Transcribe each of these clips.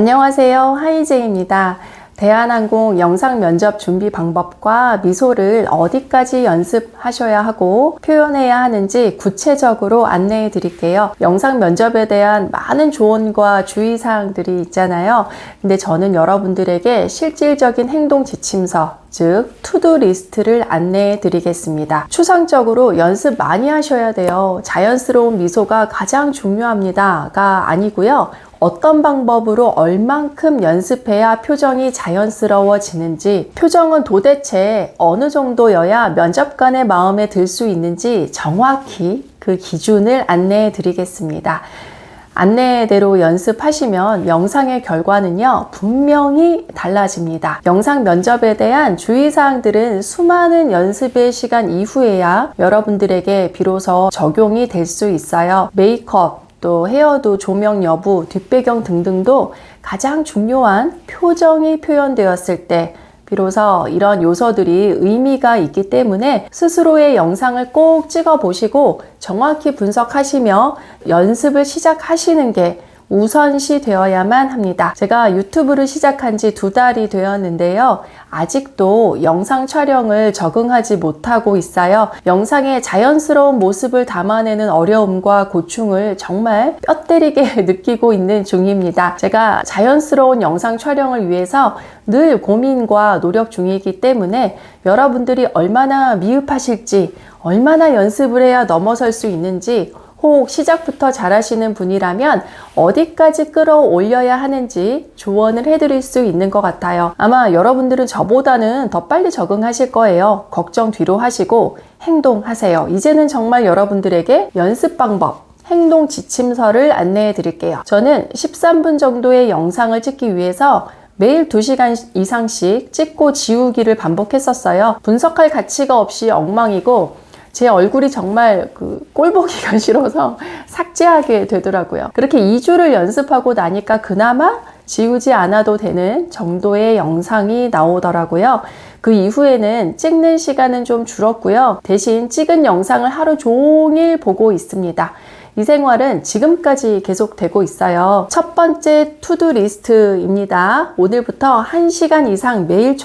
안녕하세요. 하이제입니다. 대한항공 영상 면접 준비 방법과 미소를 어디까지 연습하셔야 하고 표현해야 하는지 구체적으로 안내해 드릴게요. 영상 면접에 대한 많은 조언과 주의사항들이 있잖아요. 근데 저는 여러분들에게 실질적인 행동 지침서, 즉 투두 리스트를 안내해 드리겠습니다. 추상적으로 연습 많이 하셔야 돼요. 자연스러운 미소가 가장 중요합니다가 아니고요. 어떤 방법으로 얼만큼 연습해야 표정이 자연스러워지는지, 표정은 도대체 어느 정도여야 면접관의 마음에 들 수 있는지 정확히 그 기준을 안내해 드리겠습니다. 안내대로 연습하시면 영상의 결과는요, 분명히 달라집니다. 영상 면접에 대한 주의사항들은 수많은 연습의 시간 이후에야 여러분들에게 비로소 적용이 될 수 있어요. 메이크업, 또 헤어도 조명 여부, 뒷배경 등등도 가장 중요한 표정이 표현되었을 때 비로소 이런 요소들이 의미가 있기 때문에 스스로의 영상을 꼭 찍어 보시고 정확히 분석하시며 연습을 시작하시는 게 우선시 되어야만 합니다. 제가 유튜브를 시작한 지 2달이 되었는데요. 아직도 영상 촬영을 적응하지 못하고 있어요. 영상의 자연스러운 모습을 담아내는 어려움과 고충을 정말 뼈 때리게 느끼고 있는 중입니다. 제가 자연스러운 영상 촬영을 위해서 늘 고민과 노력 중이기 때문에 여러분들이 얼마나 미흡하실지, 얼마나 연습을 해야 넘어설 수 있는지, 혹 시작부터 잘하시는 분이라면 어디까지 끌어올려야 하는지 조언을 해드릴 수 있는 것 같아요. 아마 여러분들은 저보다는 더 빨리 적응하실 거예요. 걱정 뒤로 하시고 행동하세요. 이제는 정말 여러분들에게 연습 방법, 행동 지침서를 안내해 드릴게요. 저는 13분 정도의 영상을 찍기 위해서 매일 2시간 이상씩 찍고 지우기를 반복했었어요. 분석할 가치가 없이 엉망이고 제 얼굴이 정말 꼴 보기가 싫어서 삭제하게 되더라고요. 그렇게 2주를 연습하고 나니까 그나마 지우지 않아도 되는 정도의 영상이 나오더라고요. 그 이후에는 찍는 시간은 좀 줄었고요. 대신 찍은 영상을 하루 종일 보고 있습니다. 이 생활은 지금까지 계속되고 있어요. 첫 번째 투두 리스트입니다. 오늘부터 1시간 이상 매일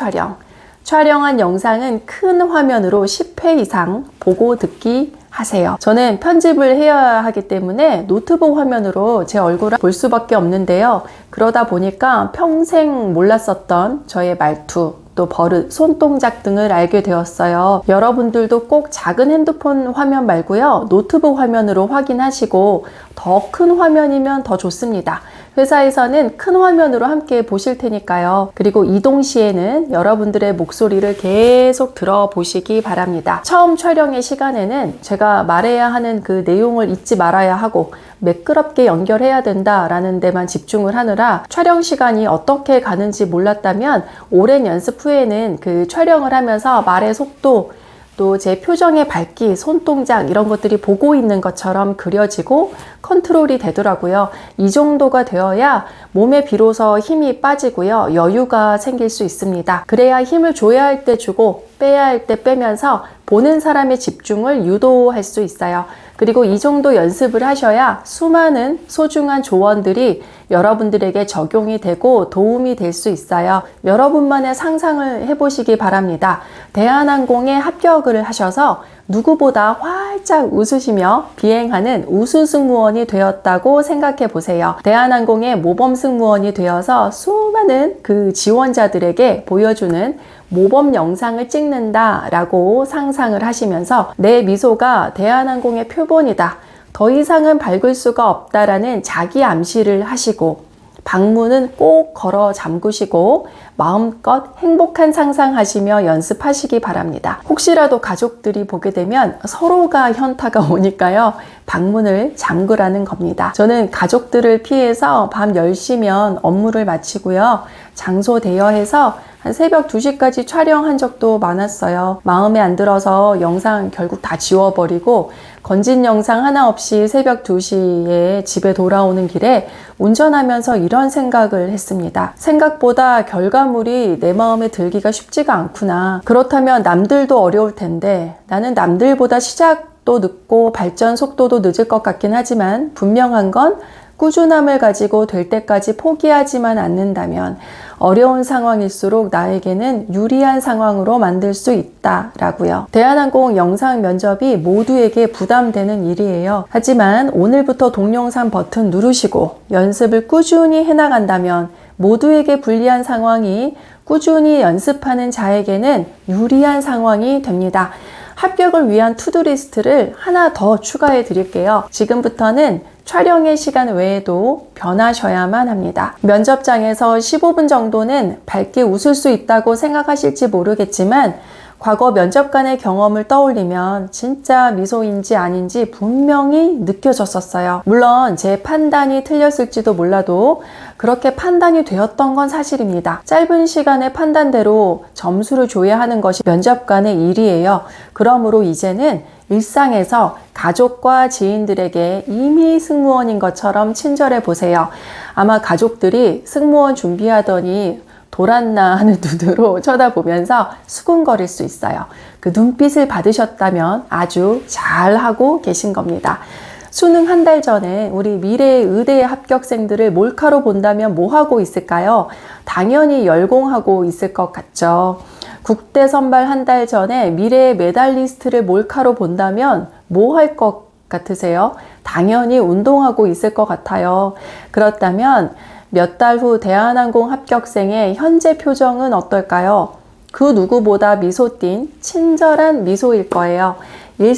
촬영한 영상은 큰 화면으로 10회 이상 보고 듣기 하세요. 저는 편집을 해야 하기 때문에 노트북 화면으로 제 얼굴을 볼 수밖에 없는데요. 그러다 보니까 평생 몰랐었던 저의 말투, 또 버릇, 손동작 등을 알게 되었어요. 여러분들도 꼭 작은 핸드폰 화면 말고요. 노트북 화면으로 확인하시고 더 큰 화면이면 더 좋습니다. 회사에서는 큰 화면으로 함께 보실 테니까요. 그리고 이동 시에는 여러분들의 목소리를 계속 들어보시기 바랍니다. 처음 촬영의 시간에는 제가 말해야 하는 그 내용을 잊지 말아야 하고 매끄럽게 연결해야 된다라는 데만 집중을 하느라 촬영 시간이 어떻게 가는지 몰랐다면 오랜 연습 후에는 그 촬영을 하면서 말의 속도, 또 제 표정의 밝기, 손동작 이런 것들이 보고 있는 것처럼 그려지고 컨트롤이 되더라고요. 이 정도가 되어야 몸에 비로소 힘이 빠지고요. 여유가 생길 수 있습니다. 그래야 힘을 줘야 할 때 주고 빼야 할 때 빼면서 보는 사람의 집중을 유도할 수 있어요. 그리고 이 정도 연습을 하셔야 수많은 소중한 조언들이 여러분들에게 적용이 되고 도움이 될 수 있어요. 여러분만의 상상을 해보시기 바랍니다. 대한항공에 합격을 하셔서 누구보다 활짝 웃으시며 비행하는 우수승무원이 되었다고 생각해 보세요. 대한항공의 모범승무원이 되어서 수많은 그 지원자들에게 보여주는 모범 영상을 찍는다라고 상상을 하시면서 내 미소가 대한항공의 표본이다, 더 이상은 밝을 수가 없다라는 자기 암시를 하시고 방문은 꼭 걸어 잠그시고 마음껏 행복한 상상하시며 연습하시기 바랍니다. 혹시라도 가족들이 보게 되면 서로가 현타가 오니까요. 방문을 잠그라는 겁니다. 저는 가족들을 피해서 밤 10시면 업무를 마치고요. 장소 대여해서 한 새벽 2시까지 촬영한 적도 많았어요. 마음에 안 들어서 영상 결국 다 지워버리고 건진 영상 하나 없이 새벽 2시에 집에 돌아오는 길에 운전하면서 이런 생각을 했습니다. 생각보다 결과물이 내 마음에 들기가 쉽지가 않구나. 그렇다면 남들도 어려울 텐데 나는 남들보다 시작도 늦고 발전 속도도 늦을 것 같긴 하지만 분명한 건 꾸준함을 가지고 될 때까지 포기하지만 않는다면 어려운 상황일수록 나에게는 유리한 상황으로 만들 수 있다라고요. 대한항공 영상 면접이 모두에게 부담되는 일이에요. 하지만 오늘부터 동영상 버튼 누르시고 연습을 꾸준히 해나간다면 모두에게 불리한 상황이 꾸준히 연습하는 자에게는 유리한 상황이 됩니다. 합격을 위한 투두리스트를 하나 더 추가해 드릴게요. 지금부터는 촬영의 시간 외에도 변하셔야만 합니다. 면접장에서 15분 정도는 밝게 웃을 수 있다고 생각하실지 모르겠지만 과거 면접관의 경험을 떠올리면 진짜 미소인지 아닌지 분명히 느껴졌었어요. 물론 제 판단이 틀렸을지도 몰라도 그렇게 판단이 되었던 건 사실입니다. 짧은 시간의 판단대로 점수를 줘야 하는 것이 면접관의 일이에요. 그러므로 이제는 일상에서 가족과 지인들에게 이미 승무원인 것처럼 친절해 보세요. 아마 가족들이 승무원 준비하더니 돌았나 하는 눈으로 쳐다보면서 수군거릴 수 있어요. 그 눈빛을 받으셨다면 아주 잘하고 계신 겁니다. 수능 한 달 전에 우리 미래의 의대 합격생들을 몰카로 본다면 뭐 하고 있을까요? 당연히 열공하고 있을 것 같죠. 국대 선발 한 달 전에 미래의 메달리스트를 몰카로 본다면 뭐 할 것 같으세요? 당연히 운동하고 있을 것 같아요. 그렇다면 몇 달 후 대한항공 합격생의 현재 표정은 어떨까요? 그 누구보다 미소 띤 친절한 미소일 거예요.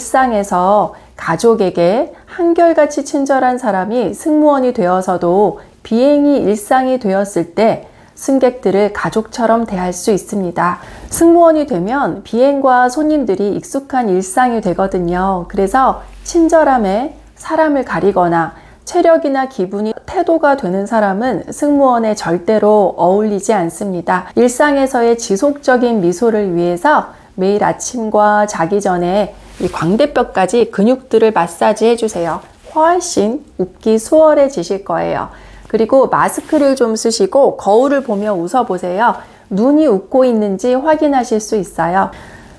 일상에서 가족에게 한결같이 친절한 사람이 승무원이 되어서도 비행이 일상이 되었을 때 승객들을 가족처럼 대할 수 있습니다. 승무원이 되면 비행과 손님들이 익숙한 일상이 되거든요. 그래서 친절함에 사람을 가리거나 체력이나 기분이 태도가 되는 사람은 승무원에 절대로 어울리지 않습니다. 일상에서의 지속적인 미소를 위해서 매일 아침과 자기 전에 이 광대뼈까지 근육들을 마사지 해주세요. 훨씬 웃기 수월해지실 거예요. 그리고 마스크를 좀 쓰시고 거울을 보며 웃어보세요. 눈이 웃고 있는지 확인하실 수 있어요.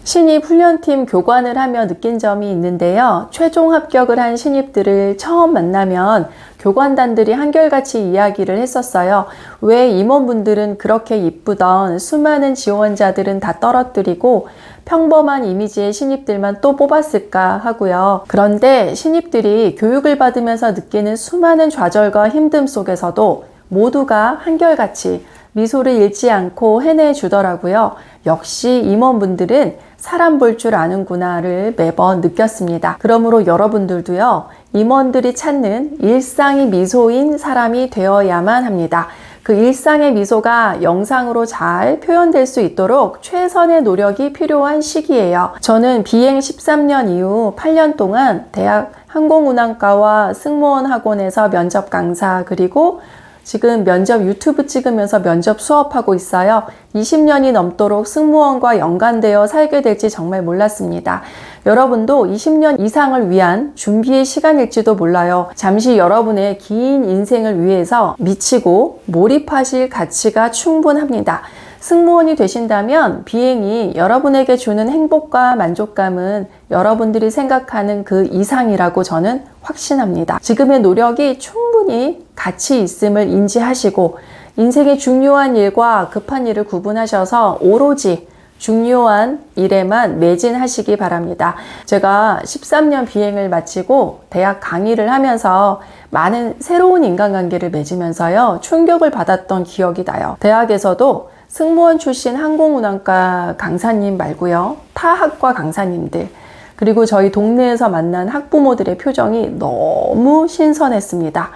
신입 훈련팀 교관을 하며 느낀 점이 있는데요. 최종 합격을 한 신입들을 처음 만나면 교관단들이 한결같이 이야기를 했었어요. 왜 임원분들은 그렇게 이쁘던 수많은 지원자들은 다 떨어뜨리고 평범한 이미지의 신입들만 또 뽑았을까 하고요. 그런데 신입들이 교육을 받으면서 느끼는 수많은 좌절과 힘듦 속에서도 모두가 한결같이 미소를 잃지 않고 해내주더라고요. 역시 임원분들은 사람 볼 줄 아는구나를 매번 느꼈습니다. 그러므로 여러분들도요, 임원들이 찾는 일상이 미소인 사람이 되어야만 합니다. 그 일상의 미소가 영상으로 잘 표현될 수 있도록 최선의 노력이 필요한 시기예요. 저는 비행 13년 이후 8년 동안 대학 항공운항과와 승무원 학원에서 면접 강사, 그리고 지금 면접 유튜브 찍으면서 면접 수업하고 있어요. 20년이 넘도록 승무원과 연관되어 살게 될지 정말 몰랐습니다. 여러분도 20년 이상을 위한 준비의 시간일지도 몰라요. 잠시 여러분의 긴 인생을 위해서 미치고 몰입하실 가치가 충분합니다. 승무원이 되신다면 비행이 여러분에게 주는 행복과 만족감은 여러분들이 생각하는 그 이상이라고 저는 확신합니다. 지금의 노력이 충분히 가치 있음을 인지하시고 인생의 중요한 일과 급한 일을 구분하셔서 오로지 중요한 일에만 매진하시기 바랍니다. 제가 13년 비행을 마치고 대학 강의를 하면서 많은 새로운 인간관계를 맺으면서요, 충격을 받았던 기억이 나요. 대학에서도 승무원 출신 항공운항과 강사님 말고요, 타 학과 강사님들, 그리고 저희 동네에서 만난 학부모들의 표정이 너무 신선했습니다.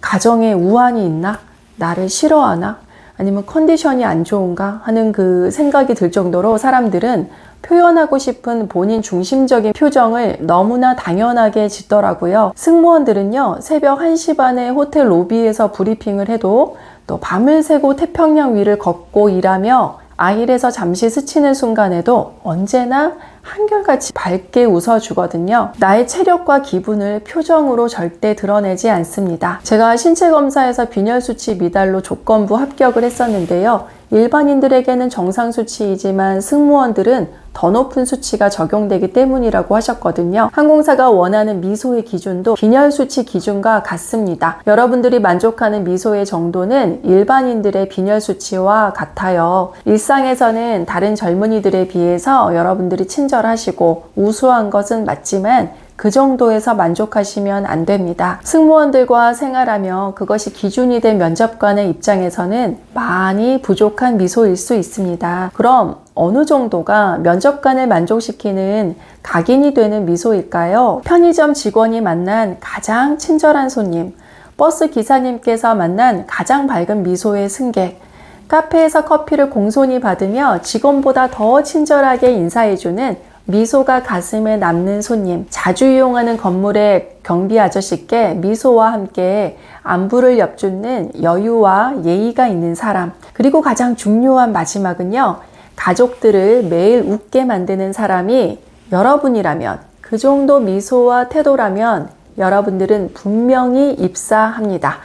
가정에 우환이 있나? 나를 싫어하나? 아니면 컨디션이 안 좋은가? 하는 그 생각이 들 정도로 사람들은 표현하고 싶은 본인 중심적인 표정을 너무나 당연하게 짓더라고요. 승무원들은요, 새벽 1시 반에 호텔 로비에서 브리핑을 해도 또 밤을 새고 태평양 위를 걷고 일하며 아일에서 잠시 스치는 순간에도 언제나 한결같이 밝게 웃어주거든요. 나의 체력과 기분을 표정으로 절대 드러내지 않습니다. 제가 신체 검사에서 빈혈 수치 미달로 조건부 합격을 했었는데요. 일반인들에게는 정상 수치이지만 승무원들은 더 높은 수치가 적용되기 때문이라고 하셨거든요. 항공사가 원하는 미소의 기준도 빈혈 수치 기준과 같습니다. 여러분들이 만족하는 미소의 정도는 일반인들의 빈혈 수치와 같아요. 일상에서는 다른 젊은이들에 비해서 여러분들이 친절하시고 우수한 것은 맞지만 그 정도에서 만족하시면 안 됩니다. 승무원들과 생활하며 그것이 기준이 된 면접관의 입장에서는 많이 부족한 미소일 수 있습니다. 그럼 어느 정도가 면접관을 만족시키는 각인이 되는 미소일까요? 편의점 직원이 만난 가장 친절한 손님, 버스 기사님께서 만난 가장 밝은 미소의 승객, 카페에서 커피를 공손히 받으며 직원보다 더 친절하게 인사해주는 미소가 가슴에 남는 손님, 자주 이용하는 건물의 경비 아저씨께 미소와 함께 안부를 엿주는 여유와 예의가 있는 사람, 그리고 가장 중요한 마지막은요, 가족들을 매일 웃게 만드는 사람이 여러분이라면, 그 정도 미소와 태도라면 여러분들은 분명히 입사합니다.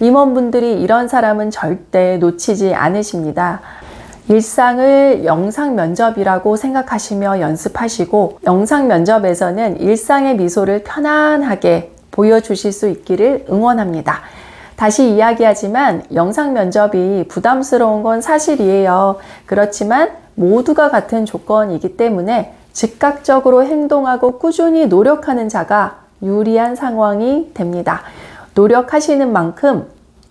임원분들이 이런 사람은 절대 놓치지 않으십니다. 일상을 영상 면접이라고 생각하시며 연습하시고, 영상 면접에서는 일상의 미소를 편안하게 보여주실 수 있기를 응원합니다. 다시 이야기하지만 영상 면접이 부담스러운 건 사실이에요. 그렇지만 모두가 같은 조건이기 때문에 즉각적으로 행동하고 꾸준히 노력하는 자가 유리한 상황이 됩니다. 노력하시는 만큼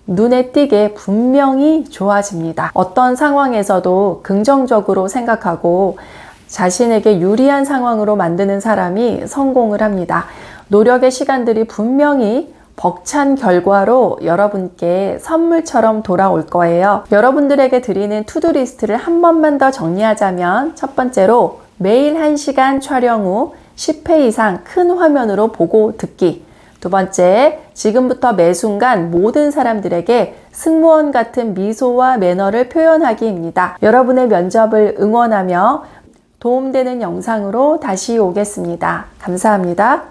눈에 띄게 분명히 좋아집니다. 어떤 상황에서도 긍정적으로 생각하고 자신에게 유리한 상황으로 만드는 사람이 성공을 합니다. 노력의 시간들이 분명히 벅찬 결과로 여러분께 선물처럼 돌아올 거예요. 여러분들에게 드리는 투두리스트를 한 번만 더 정리하자면, 첫 번째로 매일 1시간 촬영 후 10회 이상 큰 화면으로 보고 듣기. 두 번째, 지금부터 매 순간 모든 사람들에게 승무원 같은 미소와 매너를 표현하기입니다. 여러분의 면접을 응원하며 도움되는 영상으로 다시 오겠습니다. 감사합니다.